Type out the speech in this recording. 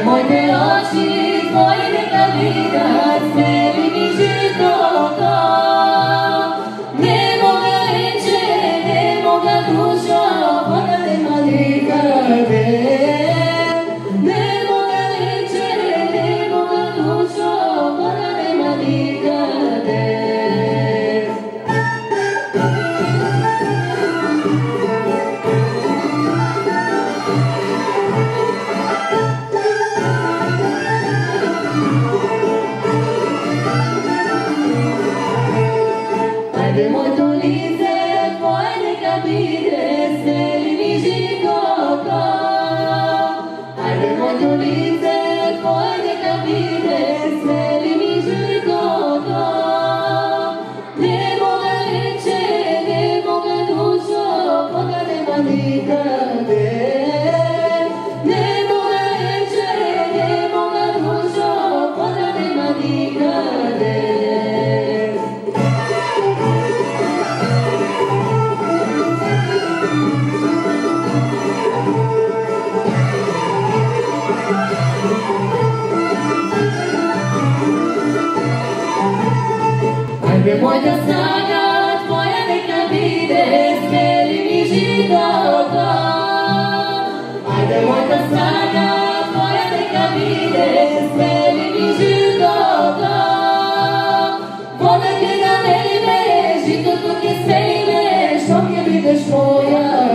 Moje oči tvoje neka vide, smeli mi života. Ne moga reče, ne moga dušo, ona nema nikade. Ne moga reče, ne moga dušo, ona nema nikade. Moje lice tvoje neka vide, smeli mi života. Ajde moje lice tvoje neka vide, smeli mi života. Ne moga reče, ne moga dušo, Boga nema nikade. Ne moga reče, ne moga dušo, Boga nema nikade. Ajde moja snaga tvoja neka vide, smeli mi života. Ajde moja snaga tvoja neka vide, smeli mi života. Voda te da ne ime, život dok je sve ime, što mi je videš moja.